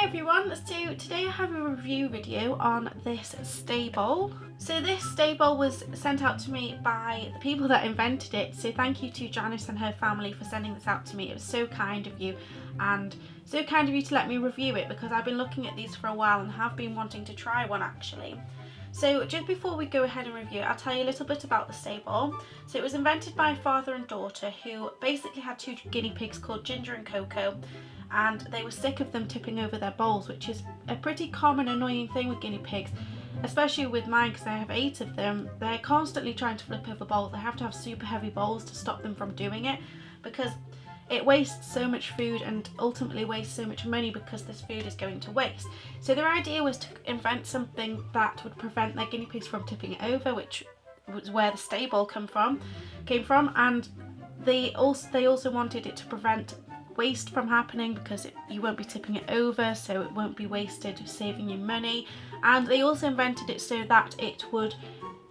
everyone, so today I have a review video on this StayBowl. So this StayBowl was sent out to me by the people that invented it, so thank you to Janice and her family for sending this out to me. It was so kind of you, and so kind of you to let me review it, because I've been looking at these for a while and have been wanting to try one actually. So just before we go ahead and review it, I'll tell you a little bit about the StayBowl. So it was invented by a father and daughter who basically had two guinea pigs called Ginger and Coco, and they were sick of them tipping over their bowls, which is a pretty common annoying thing with guinea pigs, especially with mine because I have 8 of them. They're constantly trying to flip over bowls. They have to have super heavy bowls to stop them from doing it, because it wastes so much food and ultimately wastes so much money because this food is going to waste. So their idea was to invent something that would prevent their guinea pigs from tipping it over, which was where the StayBowl came from, and they also wanted it to prevent waste from happening, because you won't be tipping it over, so it won't be wasted, saving you money. And they also invented it so that it would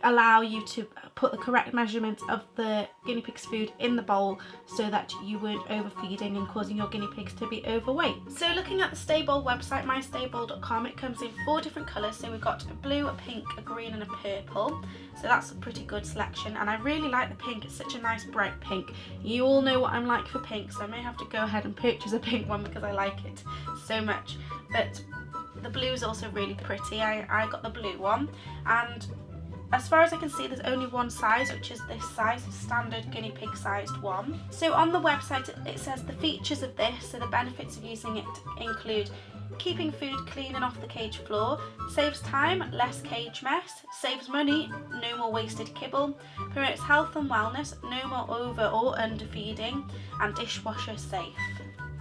allow you to put the correct measurements of the guinea pig's food in the bowl, so that you weren't overfeeding and causing your guinea pigs to be overweight. So looking at the StayBowl website, mystaybowl.com, it comes in 4 different colours. So we've got a blue, a pink, a green and a purple. So that's a pretty good selection, and I really like the pink. It's such a nice bright pink. You all know what I'm like for pink, so I may have to go ahead and purchase a pink one because I like it so much. But the blue is also really pretty. I got the blue one, and as far as I can see, there's only one size, which is this size, standard guinea pig sized one. So on the website it says the features of this, so the benefits of using it include keeping food clean and off the cage floor, saves time, less cage mess, saves money, no more wasted kibble, promotes health and wellness, no more over or under feeding, and dishwasher safe.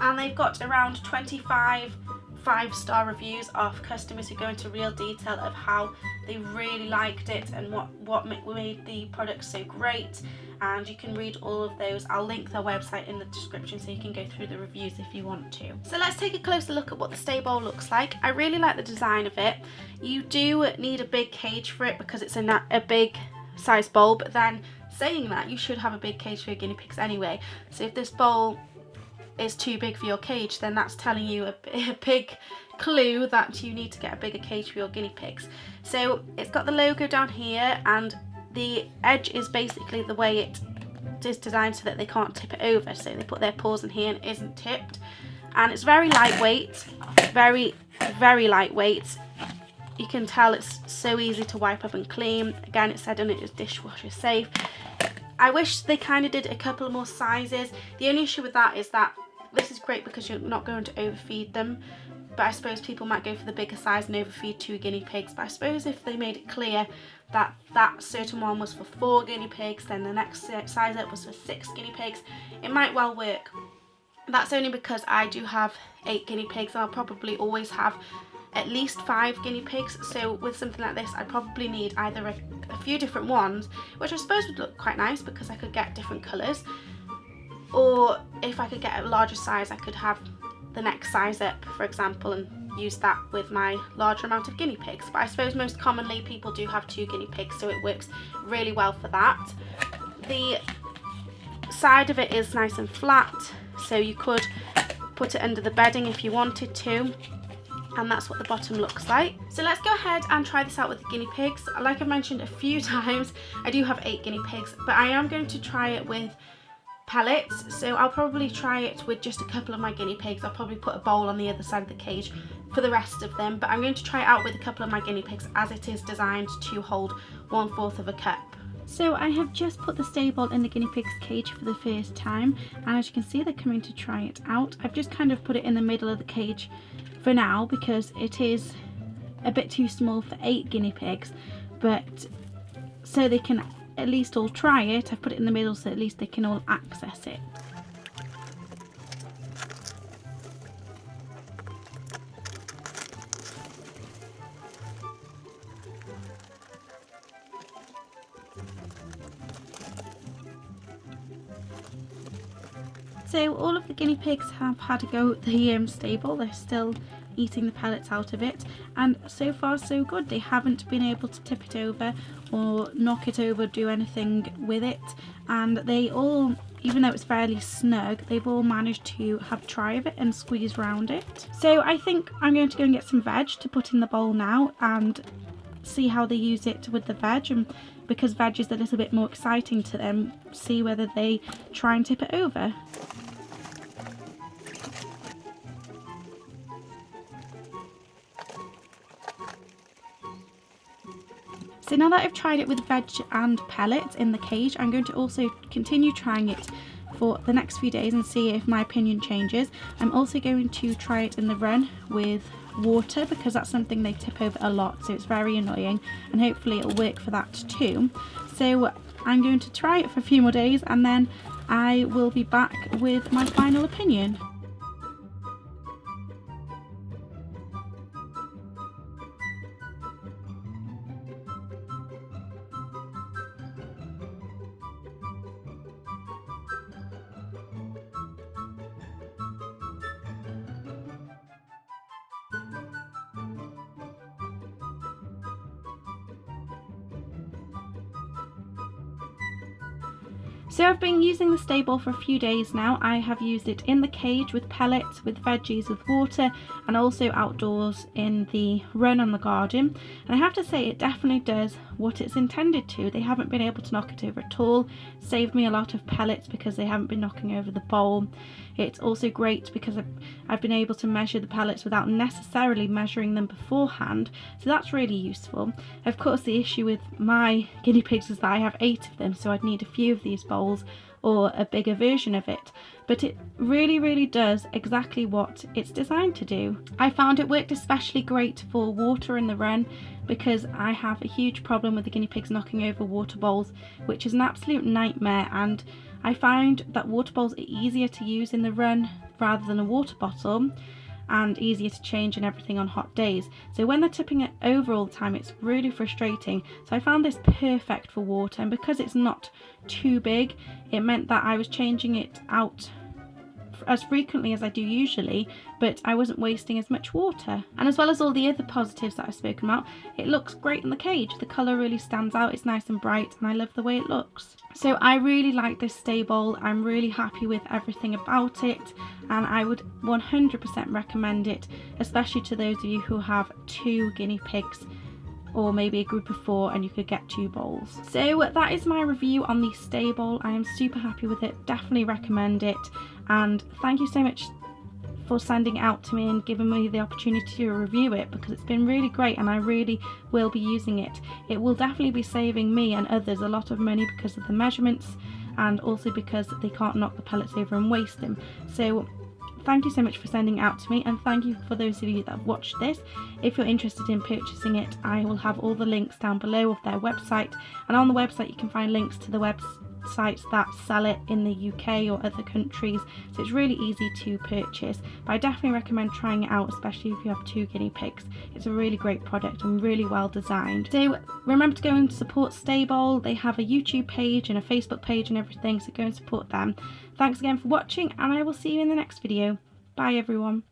And they've got around 25 5-star reviews of customers who go into real detail of how they really liked it and what made the product so great, and you can read all of those. I'll link their website in the description so you can go through the reviews if you want to. So let's take a closer look at what the StayBowl looks like. I really like the design of it. You do need a big cage for it because it's a big size bowl, but then saying that, you should have a big cage for your guinea pigs anyway. So if this bowl is too big for your cage, then that's telling you a big clue that you need to get a bigger cage for your guinea pigs. So it's got the logo down here, and the edge is basically the way it is designed so that they can't tip it over. So they put their paws in here and it isn't tipped, and it's very lightweight, very lightweight. You can tell it's so easy to wipe up and clean. Again, it said on it is dishwasher safe. I wish they kind of did a couple more sizes. The only issue with that is that this is great because you're not going to overfeed them, but I suppose people might go for the bigger size and overfeed 2 guinea pigs. But I suppose if they made it clear that that certain one was for 4 guinea pigs, then the next size up was for 6 guinea pigs, it might well work. That's only because I do have 8 guinea pigs, and I'll probably always have at least 5 guinea pigs. So with something like this, I probably need either a few different ones, which I suppose would look quite nice because I could get different colours, or if I could get a larger size, I could have the next size up, for example, and use that with my larger amount of guinea pigs. But I suppose most commonly people do have 2 guinea pigs, so it works really well for that. The side of it is nice and flat, so you could put it under the bedding if you wanted to, and that's what the bottom looks like. So let's go ahead and try this out with the guinea pigs. Like I've mentioned a few times, I do have 8 guinea pigs, but I am going to try it with pellets. So I'll probably try it with just a couple of my guinea pigs. I'll probably put a bowl on the other side of the cage for the rest of them, but I'm going to try it out with a couple of my guinea pigs, as it is designed to hold 1/4 of a cup. So I have just put the StayBowl in the guinea pig's cage for the first time, and as you can see, they're coming to try it out. I've just kind of put it in the middle of the cage for now because it is a bit too small for 8 guinea pigs, but so they can at least all try it, I've put it in the middle so at least they can all access it. So all of the guinea pigs have had a go at the StayBowl. They're still eating the pellets out of it, and so far so good. They haven't been able to tip it over or knock it over, do anything with it, and they all even though it's fairly snug, they've all managed to have a try of it and squeeze around it. So I think I'm going to go and get some veg to put in the bowl now and see how they use it with the veg, and because veg is a little bit more exciting to them, see whether they try and tip it over. So now that I've tried it with veg and pellets in the cage, I'm going to also continue trying it for the next few days and see if my opinion changes. I'm also going to try it in the run with water, because that's something they tip over a lot, so it's very annoying, and hopefully it'll work for that too. So I'm going to try it for a few more days and then I will be back with my final opinion. So I've been using the StayBowl for a few days now. I have used it in the cage with pellets, with veggies, with water, and also outdoors in the run on the garden. And I have to say, it definitely does what it's intended to. They haven't been able to knock it over at all. Saved me a lot of pellets because they haven't been knocking over the bowl. It's also great because I've been able to measure the pellets without necessarily measuring them beforehand, so that's really useful. Of course, the issue with my guinea pigs is that I have 8 of them, so I'd need a few of these bowls or a bigger version of it, but it really does exactly what it's designed to do. I found it worked especially great for water in the run, because I have a huge problem with the guinea pigs knocking over water bowls, which is an absolute nightmare, and I find that water bowls are easier to use in the run rather than a water bottle, and easier to change and everything on hot days. So when they're tipping it over all the time, it's really frustrating. So I found this perfect for water, and because it's not too big, it meant that I was changing it out as frequently as I do usually, but I wasn't wasting as much water. And as well as all the other positives that I've spoken about, it looks great in the cage. The colour really stands out, it's nice and bright, and I love the way it looks. So I really like this StayBowl. I'm really happy with everything about it, and I would 100% recommend it, especially to those of you who have 2 guinea pigs, or maybe a group of 4 and you could get 2 bowls. So that is my review on the StayBowl. I am super happy with it, definitely recommend it, and thank you so much for sending it out to me and giving me the opportunity to review it, because it's been really great and I really will be using it. It will definitely be saving me and others a lot of money because of the measurements, and also because they can't knock the pellets over and waste them. So thank you so much for sending it out to me, and thank you for those of you that have watched this. If you're interested in purchasing it, I will have all the links down below of their website, and on the website you can find links to the websites that sell it in the UK or other countries, so it's really easy to purchase. But I definitely recommend trying it out, especially if you have 2 guinea pigs. It's a really great product and really well designed. So remember to go and support StayBowl. They have a YouTube page and a Facebook page and everything, so go and support them. Thanks again for watching, and I will see you in the next video. Bye everyone.